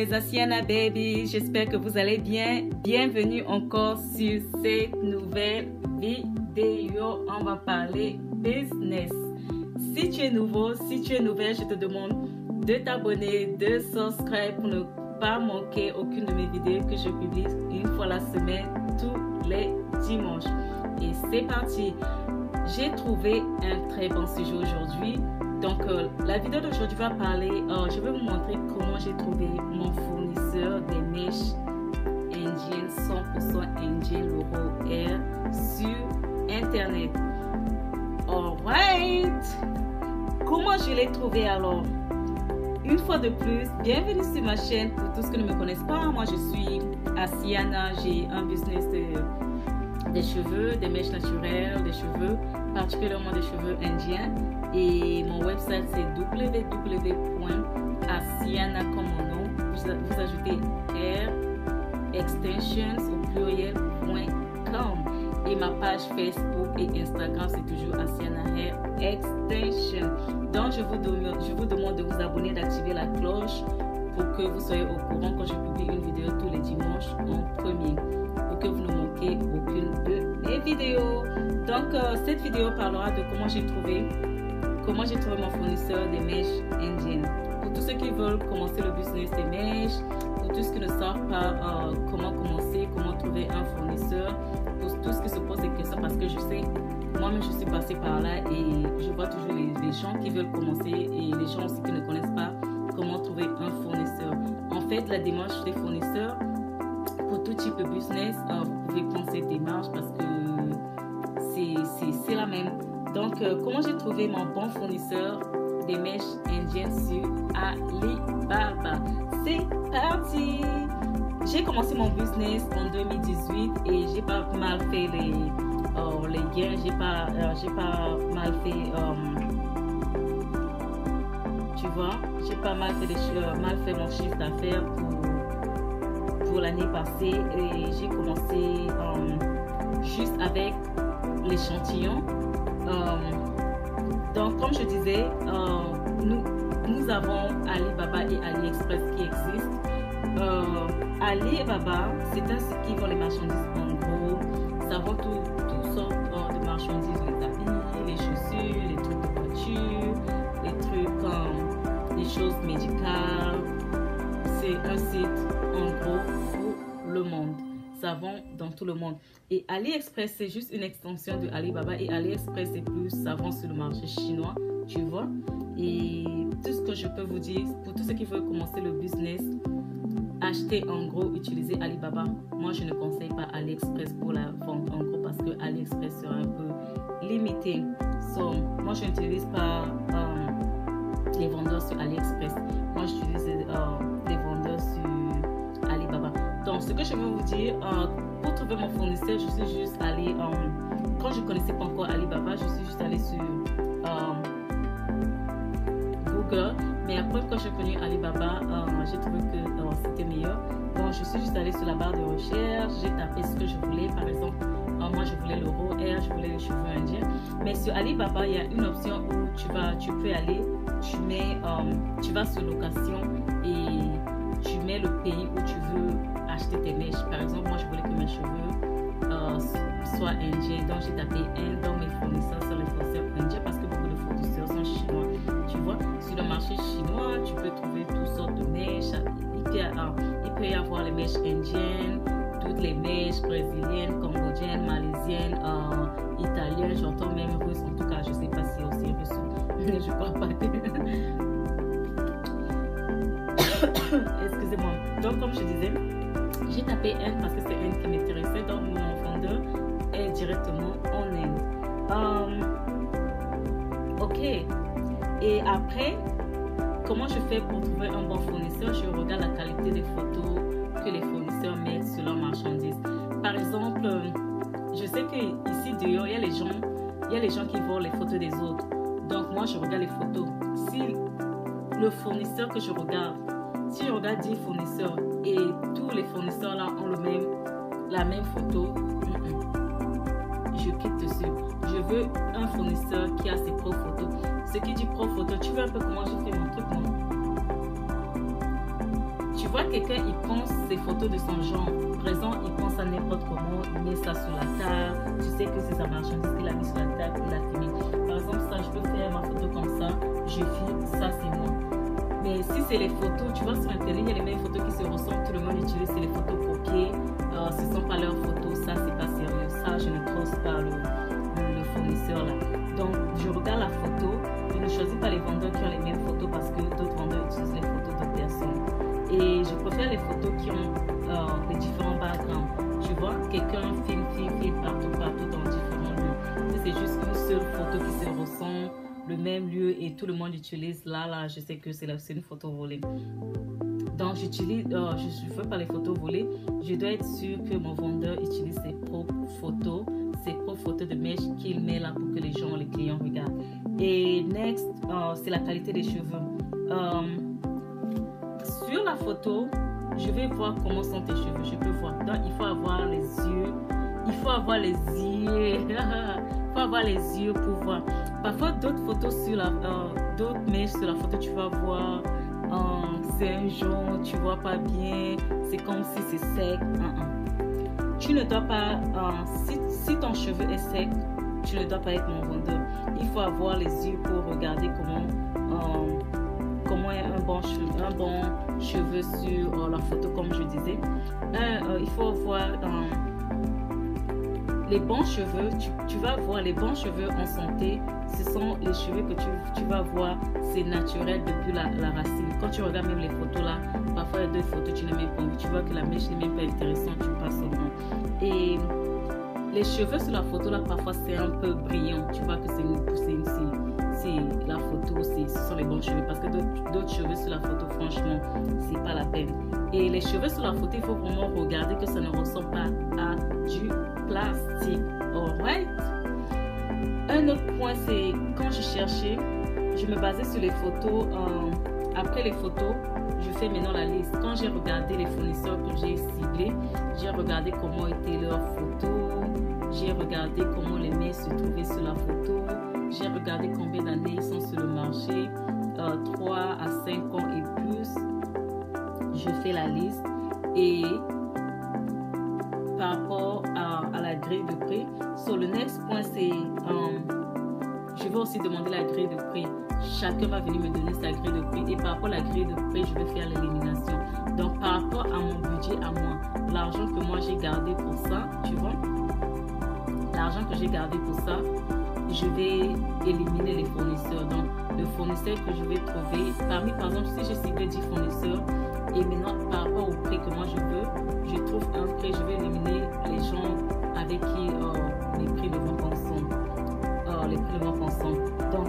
mes Asiana Baby, j'espère que vous allez bien. Bienvenue encore sur cette nouvelle vidéo. On va parler business. Si tu es nouveau, si tu es nouvelle, je te demande de t'abonner, de subscribe pour ne pas manquer aucune de mes vidéos que je publie une fois la semaine, tous les dimanches. Et c'est parti. J'ai trouvé un très bon sujet aujourd'hui. Donc, la vidéo d'aujourd'hui va parler, je vais vous montrer comment j'ai trouvé mon fournisseur des mèches indiennes, 100% indiennes, Loro Air, sur Internet. Alright! Comment je l'ai trouvé alors? Une fois de plus, bienvenue sur ma chaîne. Pour tous ceux qui ne me connaissent pas, moi je suis Asiana, j'ai un business des cheveux, des mèches naturelles, des cheveux, particulièrement des cheveux indiens. Et mon website c'est www.asiana comme mon nom. Vous ajoutez R extensions au pluriel.com. Et ma page Facebook et Instagram c'est toujours Asiana Hair Extension. Donc je vous demande de vous abonner, d'activer la cloche pour que vous soyez au courant quand je publie une vidéo tous les dimanches en premier, pour que vous ne manquez aucune de mes vidéos. Donc cette vidéo parlera de comment j'ai trouvé mon fournisseur des mèches indiennes. Pour tous ceux qui veulent commencer le business des mèches, pour tous ceux qui ne savent pas comment commencer, comment trouver un fournisseur, pour tous ceux qui se posent des questions, parce que je sais, moi-même je suis passée par là et je vois toujours les gens qui veulent commencer et les gens aussi qui ne connaissent pas comment trouver un fournisseur. En fait, la démarche des fournisseurs, pour tout type de business, vous pouvez prendre cette démarche parce que c'est la même. Donc, comment j'ai trouvé mon bon fournisseur des mèches indiennes sur Alibaba? C'est parti! J'ai commencé mon business en 2018 et j'ai pas mal fait les gains, j'ai pas mal fait, tu vois, j'ai pas mal fait mon chiffre d'affaires pour l'année passée et j'ai commencé juste avec l'échantillon. Donc, comme je disais, nous avons Alibaba et AliExpress qui existent. Alibaba, c'est un site qui vend les marchandises en gros. Ça vend toutes sortes de marchandises, les habits, les chaussures, les trucs de voiture, les trucs les choses médicales. C'est un site en gros pour le monde. Ça vend dans tout le monde. Et AliExpress, c'est juste une extension de Alibaba. Et AliExpress, c'est plus, ça vend sur le marché chinois, tu vois. Et tout ce que je peux vous dire, pour tous ceux qui veulent commencer le business, acheter en gros, utiliser Alibaba. Moi, je ne conseille pas AliExpress pour la vente en gros parce que AliExpress sera un peu limité. Moi, je n'utilise pas les vendeurs sur AliExpress. Moi, j'utilise des vendeurs sur Alibaba. Donc, ce que je veux vous dire, pour trouver mon fournisseur, je suis juste allée, quand je ne connaissais pas encore Alibaba, je suis juste allée sur Google. Mais après, quand j'ai connu Alibaba, j'ai trouvé que c'était meilleur. Donc, je suis juste allée sur la barre de recherche, j'ai tapé ce que je voulais. Par exemple, moi, je voulais le Loro Air, je voulais les cheveux indiens. Mais sur Alibaba, il y a une option où tu peux aller, tu vas sur location et tu mets le pays où tu veux acheter tes mèches. Par exemple, moi je voulais que mes cheveux soient indiens, donc j'ai tapé Inde dans mes fournisseurs, sur les fournisseurs indiens parce que beaucoup de fournisseurs sont chinois. Tu vois, sur le marché chinois, tu peux trouver toutes sortes de mèches. Il peut y avoir les mèches indiennes, toutes les mèches brésiliennes, cambodgiennes, malaisiennes, italiennes, j'entends même russe. En tout cas, je ne sais pas si aussi russe, mais je ne parle pas. Excusez-moi. Donc, comme je disais, j'ai tapé Inde parce que c'est Inde qui m'intéressait. Donc, mon vendeur est directement en Inde. Ok. Et après, comment je fais pour trouver un bon fournisseur? Je regarde la qualité des photos que les fournisseurs mettent sur leurs marchandises. Par exemple, je sais que ici dehors, il y a les gens qui voient les photos des autres. Donc, moi, je regarde les photos. Si le fournisseur que je regarde, si je regarde 10 fournisseurs et tous les fournisseurs là ont la même photo, je clique dessus. Je veux un fournisseur qui a ses propres photos. Ce qui dit propre photo, tu vois un peu comment j'ai fait mon truc, non? Tu tu vois quelqu'un, il pense ses photos de son genre présent, il pense à n'importe comment, il met ça sur la table, tu sais que c'est sa marchandise qu'il a mis sur la table, il a filmé. Par exemple, ça, je peux faire ma photo comme ça, je filme, ça c'est moi. Mais si c'est les photos, tu vois sur internet, il y a les mêmes photos qui se ressemblent, tout le monde utilise, c'est les photos copiées, ce ne sont pas leurs photos, ça c'est pas sérieux, ça je ne croise pas le fournisseur là. Donc je regarde la photo, je ne choisis pas les vendeurs qui ont les mêmes photos parce que d'autres vendeurs utilisent les photos d'autres personnes. Et je préfère les photos qui ont les différents backgrounds. Tu vois, quelqu'un filme partout dans différents lieux. Si c'est juste une seule photo qui se ressemble, le même lieu et tout le monde utilise, là, je sais que c'est une photo volée. Donc, je ne veux pas les photos volées. Je dois être sûr que mon vendeur utilise ses propres photos de mèche qu'il met là pour que les clients regardent. Et next, c'est la qualité des cheveux. Sur la photo, je vais voir comment sont tes cheveux. Je peux voir. Donc, il faut avoir les yeux. Il faut avoir les yeux pour voir. Parfois, d'autres photos d'autres mèches sur la photo, tu vas voir. C'est un jaune, tu vois pas bien. C'est comme si c'est sec. Tu ne dois pas. Si ton cheveu est sec, tu ne dois pas être mon vendeur. Il faut avoir les yeux pour regarder comment est un bon cheveu sur la photo, comme je disais. Il faut voir les bons cheveux. Tu vas voir les bons cheveux en santé. Ce sont les cheveux que tu vas voir, c'est naturel depuis la racine. Quand tu regardes même les photos là, parfois il y a deux photos, tu n'as même pas envie. Tu vois que la mèche n'est même pas intéressante, tu passes au moins. Et les cheveux sur la photo là, parfois c'est un peu brillant. Tu vois que c'est la photo, ce sont les bons cheveux. Parce que d'autres cheveux sur la photo, franchement, c'est pas la peine. Et les cheveux sur la photo, il faut vraiment regarder que ça ne ressemble pas à du plastique. Alright? Un autre point, c'est quand je cherchais, je me basais sur les photos. Après les photos, je fais maintenant la liste. Quand j'ai regardé les fournisseurs que j'ai ciblés, j'ai regardé comment étaient leurs photos, j'ai regardé comment les mèches se trouvaient sur la photo, j'ai regardé combien d'années ils sont sur le marché, 3 à 5 ans et plus. Je fais la liste et par rapport à la grille de prix. So, le next point, c'est je vais aussi demander la grille de prix. Chacun va venir me donner sa grille de prix et par rapport à la grille de prix, je vais faire l'élimination. Donc, par rapport à mon budget à moi, l'argent que moi j'ai gardé pour ça, tu vois, l'argent que j'ai gardé pour ça, je vais éliminer les fournisseurs. Donc, le fournisseur que je vais trouver, par exemple, si j'ai ciblé 10 fournisseurs et maintenant par rapport au prix que moi je veux, je trouve un prix, je vais éliminer les gens avec qui les prix ne vont pas ensemble. Donc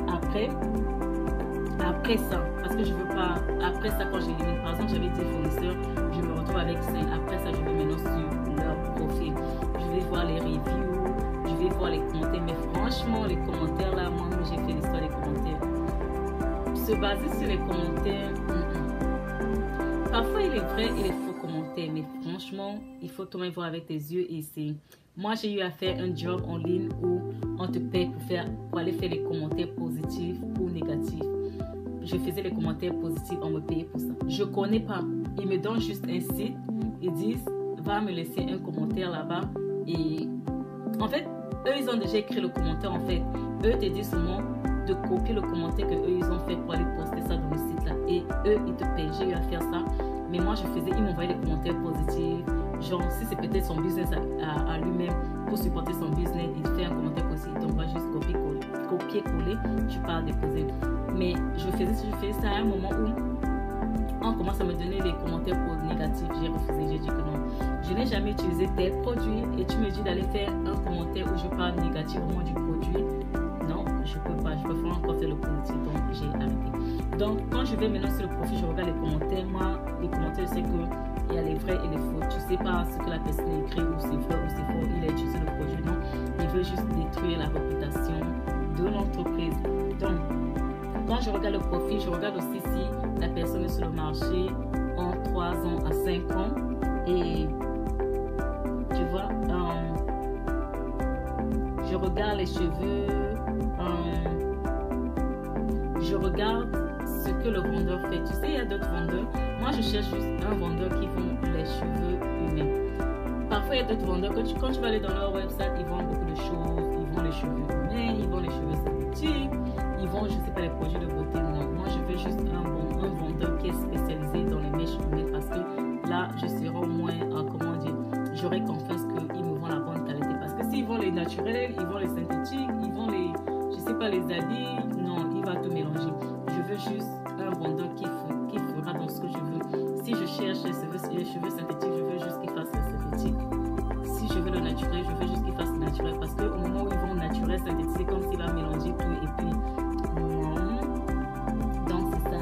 après ça, parce que je veux pas, après ça quand j'élimine, par exemple j'avais 10 fournisseurs, je me retrouve avec 5, après ça je vais maintenant sur leur profil, je vais voir les reviews, je vais voir les commentaires, mais franchement les commentaires là, moi j'ai fait l'histoire des commentaires, se baser sur les commentaires, parfois il est vrai et les faux commentaires, mais franchement il faut tout même voir avec tes yeux et c'est... Moi, j'ai eu à faire un job en ligne où on te paie pour aller faire les commentaires positifs ou négatifs. Je faisais les commentaires positifs, on me payait pour ça. Je ne connais pas. Ils me donnent juste un site. Ils disent, va me laisser un commentaire là-bas. Et en fait, eux, ils ont déjà écrit le commentaire. En fait, eux te disent seulement de copier le commentaire qu'eux, ils ont fait pour aller poster ça dans le site là. Et eux, ils te payent. J'ai eu à faire ça. Mais moi, ils m'envoyaient des commentaires positifs. Genre, si c'est peut-être son business à lui-même, pour supporter son business, il fait un commentaire positif, il t'envoie juste copier-coller, tu pars déposer. Mais je faisais ça à un moment où on commence à me donner des commentaires négatifs. J'ai refusé, j'ai dit que non. Je n'ai jamais utilisé tel produit et tu me dis d'aller faire un commentaire où je parle négativement du produit. Non, je peux pas. Je préfère encore faire le positif, donc j'ai arrêté. Donc, quand je vais maintenant sur le profil, je regarde les commentaires. Moi, les commentaires, je sais qu'il y a les vrais et les faux. Tu sais pas ce que la personne écrit, ou c'est vrai ou c'est faux. Il a utilisé le produit, non. Il veut juste détruire la réputation de l'entreprise. Donc, quand je regarde le profil, je regarde aussi si la personne est sur le marché en 3 ans à 5 ans. Et tu vois, je regarde les cheveux. Je regarde ce que le vendeur fait. Tu sais, il y a d'autres vendeurs. Moi, je cherche juste un vendeur qui vend les cheveux humains. Parfois, il y a d'autres vendeurs. Quand tu vas aller dans leur website, ils vendent beaucoup de choses. Ils vendent les cheveux humains, ils vendent les cheveux synthétiques, ils vendent, je sais pas, les produits de beauté. Non, moi, je veux juste un vendeur qui est spécialisé dans les mèches humaines parce que là, je serai au moins, comment dire, j'aurai confiance qu'ils me vendent la bonne qualité. Parce que s'ils vendent les naturels, ils vendent les synthétiques, ils vendent les, je sais pas, les habits, non, il va tout mélanger. Je veux juste un vendeur qui fera dans ce que je veux. Si je cherche les cheveux synthétiques, je veux juste qu'il fasse les synthétiques. Si je veux le naturel, je veux juste qu'il fasse le naturel. Parce qu'au moment où ils vont naturel, synthétique, c'est comme s'il a mélangé tout et puis non. Donc c'est ça.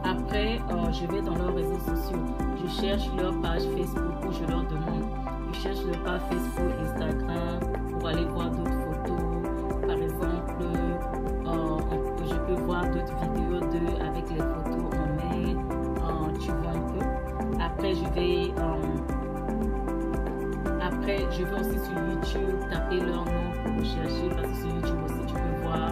Après, je vais dans leurs réseaux sociaux. Je cherche leur page Facebook où je leur demande. Je cherche leur page Facebook, Instagram pour aller voir d'autres photos. Par exemple, je peux voir d'autres vidéos d'eux avec les photos en main. Tu vois un peu. Après, je vais aussi sur YouTube taper leur nom pour chercher parce que sur YouTube aussi tu peux voir.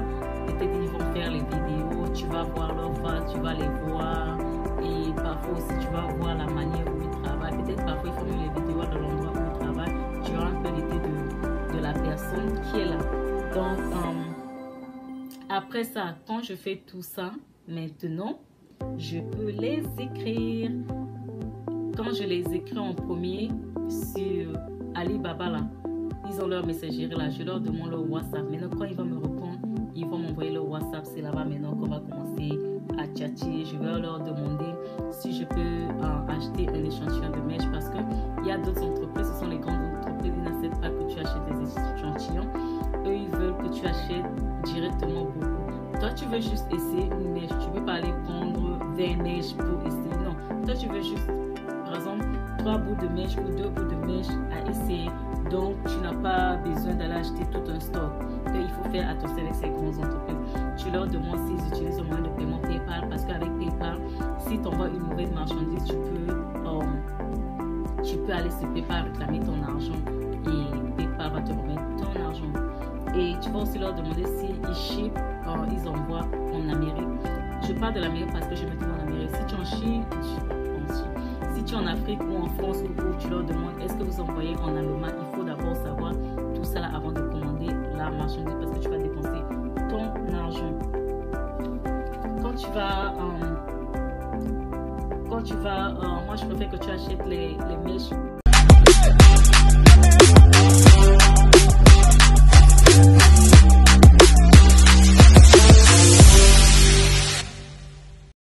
Peut-être ils vont faire les vidéos, tu vas voir leur face, tu vas les voir. Et parfois aussi tu vas voir la manière où ils travaillent. Peut-être parfois ils font les vidéos dans l'endroit où ils travaillent. Tu auras un peu l'idée de la personne qui est là. Donc, après ça, quand je fais tout ça, maintenant, je peux les écrire. Quand je les écris en premier sur Alibaba, là, ils ont leur messagerie là, je leur demande leur WhatsApp. Maintenant, quand ils vont me répondre, ils vont m'envoyer leur WhatsApp. C'est là-bas maintenant qu'on va commencer à tchatcher. Je vais leur demander si je peux acheter un échantillon de mèche parce qu'il y a d'autres entreprises, ce sont les grandes entreprises, ils n'acceptent pas que tu achètes des échantillons. Eux, ils veulent que tu achètes directement beaucoup. Toi, tu veux juste essayer une mèche. Tu ne peux pas aller prendre 20 mèches pour essayer. Non, toi, tu veux juste, par exemple, 3 bouts de mèche ou 2 bouts de mèche à essayer. Donc, tu n'as pas besoin d'aller acheter tout un stock. Donc, il faut faire attention avec ces grandes entreprises. Tu leur demandes s'ils utilisent un moyen de paiement PayPal parce qu'avec PayPal, si tu envoies une mauvaise marchandise, tu peux aller sur PayPal réclamer ton argent et PayPal va te remettre ton argent. Et tu vas aussi leur demander s'ils ship, ils envoient en Amérique. Je parle de l'Amérique parce que je me trouve en Amérique. Si tu es en Chine, si tu es en Afrique ou en France, ou tu leur demandes est-ce que vous envoyez en Allemagne, il faut d'abord savoir tout ça là avant de commander la marchandise parce que tu vas dépenser ton argent. Moi je préfère que tu achètes les mèches.